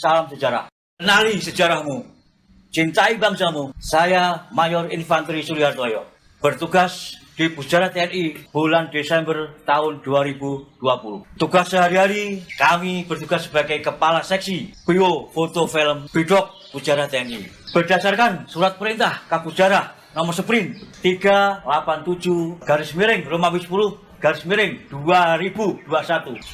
salam sejarah. Kenali sejarahmu, cintai bangsamu. Saya Mayor Infanteri Sulihartoyo, bertugas di Pusdara TNI bulan Desember tahun 2020. Tugas sehari-hari, kami bertugas sebagai Kepala Seksi Bio Foto Film Bidok Pusdara TNI. Berdasarkan surat perintah Kapusdara nomor sprint 387 garis miring Romawi 10 garis miring 2021,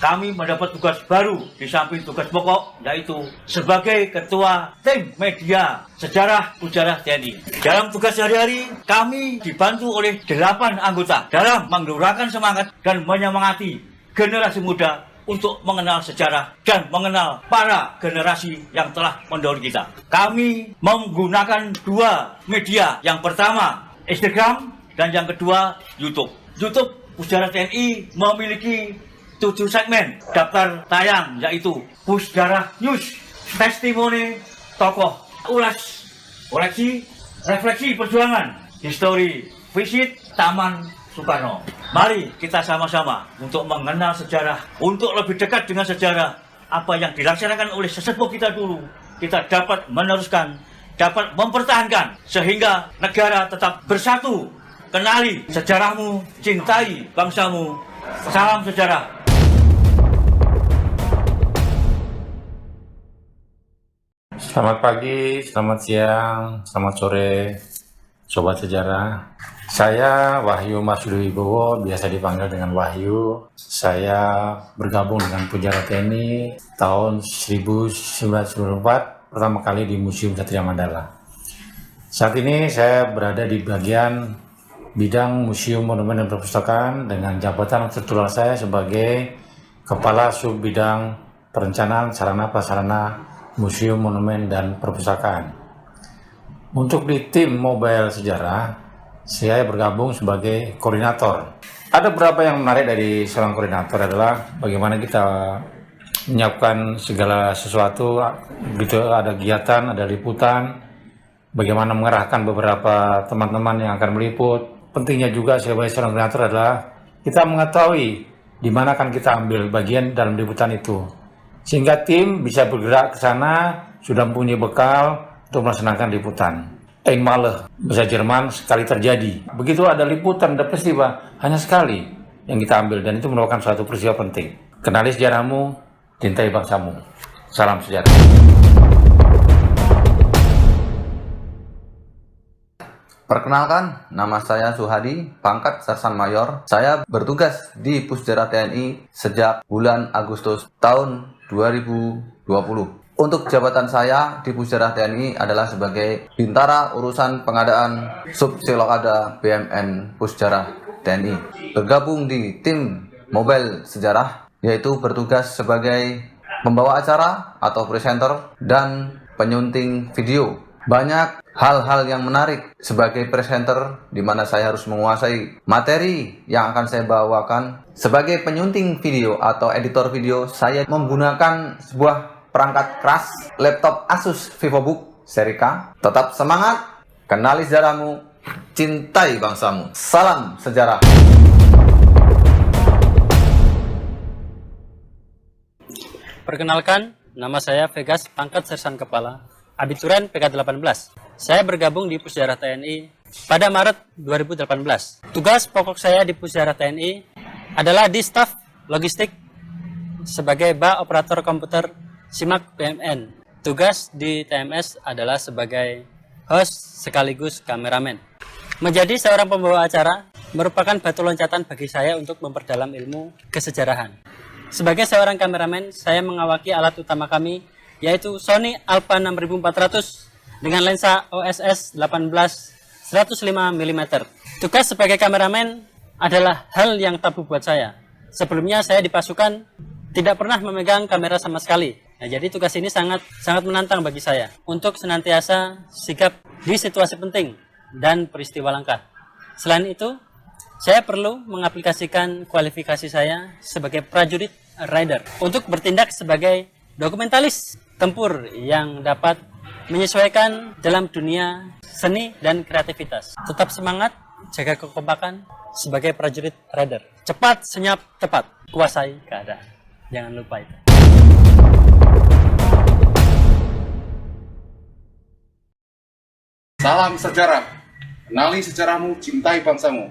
kami mendapat tugas baru di samping tugas pokok, yaitu sebagai Ketua Tim Media Sejarah Pusdara TNI. Dalam tugas sehari-hari, kami dibantu oleh 8 anggota dalam menggelorakan semangat dan menyemangati generasi muda untuk mengenal sejarah dan mengenal para generasi yang telah mendahului kita. Kami menggunakan 2 media, yang pertama Instagram dan yang kedua YouTube. YouTube Pusdara TNI memiliki 7 segmen daftar tayang, yaitu Pusdara News, Testimoni Tokoh, Ulas, Koleksi, Refleksi Perjuangan, History, Visit Taman Soekarno. Mari kita sama-sama untuk mengenal sejarah, untuk lebih dekat dengan sejarah. Apa yang dilaksanakan oleh sesepuh kita dulu, kita dapat meneruskan, dapat mempertahankan, sehingga negara tetap bersatu. Kenali sejarahmu, cintai bangsamu. Salam sejarah. Selamat pagi, selamat siang, selamat sore, Sobat Sejarah. Saya Wahyu Marsudi Wibowo, biasa dipanggil dengan Wahyu. Saya bergabung dengan Pusdara TNI tahun 1994, pertama kali di Museum Satria Mandala. Saat ini saya berada di bagian bidang Museum Monumen dan Perpustakaan dengan jabatan tertular saya sebagai Kepala Sub Bidang Perencanaan Sarana Prasarana Museum Monumen dan Perpustakaan. Untuk di tim Mobile Sejarah, saya bergabung sebagai koordinator. Ada beberapa yang menarik dari seorang koordinator adalah bagaimana kita menyiapkan segala sesuatu, gitu, ada kegiatan, ada liputan, bagaimana mengerahkan beberapa teman-teman yang akan meliput. Pentingnya juga sebagai seorang koordinator adalah kita mengetahui di mana akan kita ambil bagian dalam liputan itu, sehingga tim bisa bergerak ke sana sudah mempunyai bekal untuk melaksanakan liputan. Einmalig, bahasa Jerman, sekali terjadi. Begitu ada liputan, ada peristiwa, hanya sekali yang kita ambil, dan itu merupakan suatu peristiwa penting. Kenali sejarahmu, cintai bangsamu. Salam sejarah. Perkenalkan, nama saya Suhadi, pangkat Sersan Mayor. Saya bertugas di Pusdara TNI sejak bulan Agustus tahun 2020. Untuk jabatan saya di Pusdara TNI adalah sebagai Bintara Urusan Pengadaan Subsilokada BMN Pusdara TNI. Bergabung di tim Mobile Sejarah, yaitu bertugas sebagai pembawa acara atau presenter dan penyunting video. Banyak hal-hal yang menarik sebagai presenter, di mana saya harus menguasai materi yang akan saya bawakan. Sebagai penyunting video atau editor video, saya menggunakan sebuah perangkat keras, laptop Asus VivoBook seri K. Tetap semangat, kenali sejarahmu, cintai bangsamu. Salam sejarah. Perkenalkan, nama saya Vegas, pangkat Sersan Kepala, Abituran PK18. Saya bergabung di Pusdara TNI pada Maret 2018. Tugas pokok saya di Pusdara TNI adalah di staf logistik sebagai bak operator komputer SIMAK BMN. Tugas di TMS adalah sebagai host sekaligus kameramen. Menjadi seorang pembawa acara merupakan batu loncatan bagi saya untuk memperdalam ilmu kesejarahan. Sebagai seorang kameramen, saya mengawaki alat utama kami, yaitu Sony Alpha 6400 dengan lensa OSS 18 105 mm. Tugas sebagai kameramen adalah hal yang tabu buat saya. Sebelumnya saya di pasukan tidak pernah memegang kamera sama sekali. Nah, jadi tugas ini sangat menantang bagi saya untuk senantiasa sigap di situasi penting dan peristiwa langka. Selain itu, saya perlu mengaplikasikan kualifikasi saya sebagai prajurit rider untuk bertindak sebagai dokumentalis tempur yang dapat menyesuaikan dalam dunia seni dan kreativitas. Tetap semangat, jaga kekompakan sebagai prajurit rider. Cepat, senyap, tepat. Kuasai keadaan. Jangan lupa itu. Salam sejarah. Kenali sejarahmu, cintai bangsamu.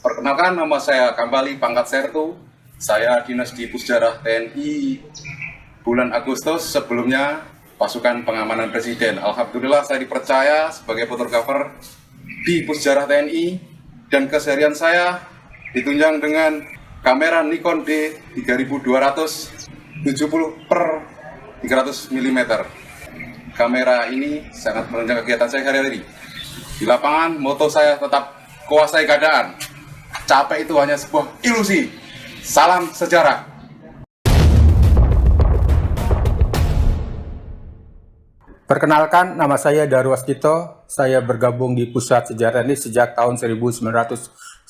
Perkenalkan, nama saya Kambali Pangkat Sertu. Saya dinas di Pusjarah TNI bulan Agustus, sebelumnya pasukan pengamanan presiden. Alhamdulillah saya dipercaya sebagai photographer di Pusjarah TNI dan keseharian saya ditunjang dengan kamera Nikon D3200 70/300 mm. Kamera ini sangat menunjang kegiatan saya hari-hari. Di lapangan, moto saya tetap kuasai keadaan. Capek itu hanya sebuah ilusi. Salam sejarah. Perkenalkan, nama saya Darwas Dito. Saya bergabung di Pusat Sejarah ini sejak tahun 1995.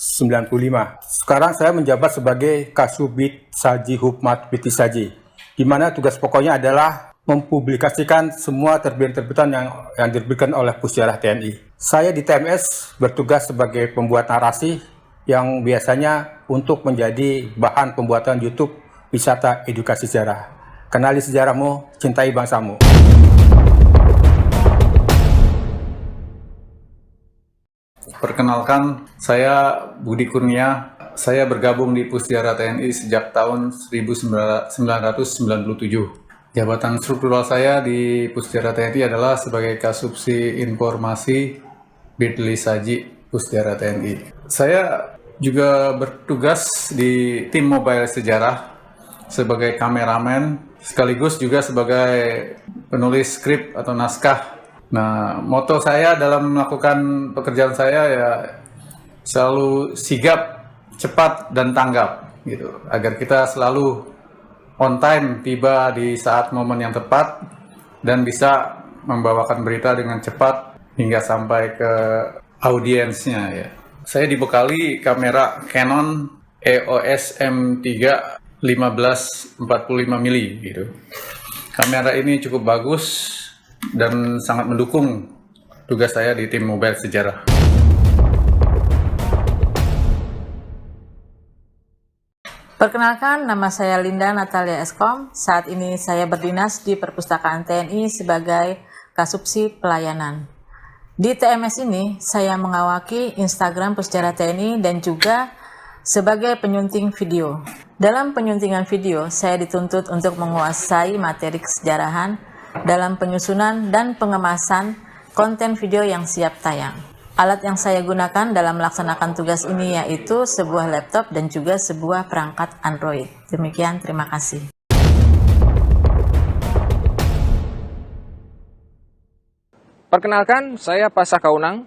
Sekarang saya menjabat sebagai Kasubit Saji Hukmat Biti Saji, di mana tugas pokoknya adalah mempublikasikan semua terbitan-terbitan yang diterbitkan oleh Pusjarah TNI. Saya di TMS bertugas sebagai pembuat narasi yang biasanya untuk menjadi bahan pembuatan YouTube wisata edukasi sejarah. Kenali sejarahmu, cintai bangsamu. Perkenalkan, saya Budi Kurnia. Saya bergabung di Pusjarah TNI sejak tahun 1997. Jabatan struktural saya di Pusjarah TNI adalah sebagai Kasubsi Informasi Bitli Saji Pusjarah TNI. Saya juga bertugas di tim Mobile Sejarah sebagai kameramen, sekaligus juga sebagai penulis skrip atau naskah. Nah, moto saya dalam melakukan pekerjaan saya ya selalu sigap, cepat, dan tanggap, gitu, agar kita selalu on time, tiba di saat momen yang tepat, dan bisa membawakan berita dengan cepat hingga sampai ke audiensnya ya. Saya dibekali kamera Canon EOS M3 15-45 mili gitu. Kamera ini cukup bagus dan sangat mendukung tugas saya di tim Mobile Sejarah. Perkenalkan, nama saya Linda Natalia Eskom. Saat ini saya berdinas di Perpustakaan TNI sebagai Kasubsi Pelayanan. Di TMS ini, saya mengawaki Instagram Pusjarah TNI dan juga sebagai penyunting video. Dalam penyuntingan video, saya dituntut untuk menguasai materi kesejarahan dalam penyusunan dan pengemasan konten video yang siap tayang. Alat yang saya gunakan dalam melaksanakan tugas ini yaitu sebuah laptop dan juga sebuah perangkat Android. Demikian, terima kasih. Perkenalkan, saya Pasah Kaunang.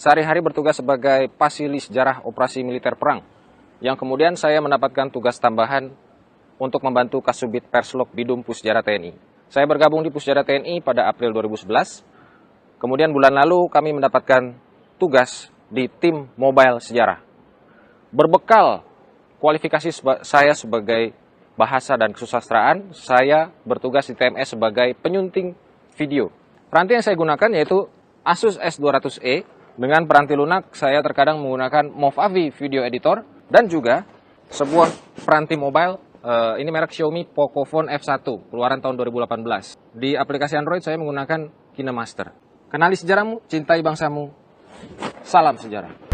Sehari-hari bertugas sebagai Pasili Sejarah Operasi Militer Perang, yang kemudian saya mendapatkan tugas tambahan untuk membantu Kasubit Perslok Bidum Pusjarah TNI. Saya bergabung di Pusjarah TNI pada April 2011. Kemudian bulan lalu kami mendapatkan tugas di tim Mobile Sejarah. Berbekal kualifikasi saya sebagai bahasa dan kesusastraan, saya bertugas di TMS sebagai penyunting video. Peranti yang saya gunakan yaitu Asus S200E. Dengan peranti lunak, saya terkadang menggunakan Movavi Video Editor dan juga sebuah peranti mobile, ini merek Xiaomi Pocophone F1, keluaran tahun 2018. Di aplikasi Android saya menggunakan KineMaster. Kenali sejarahmu, cintai bangsamu. Salam sejarah.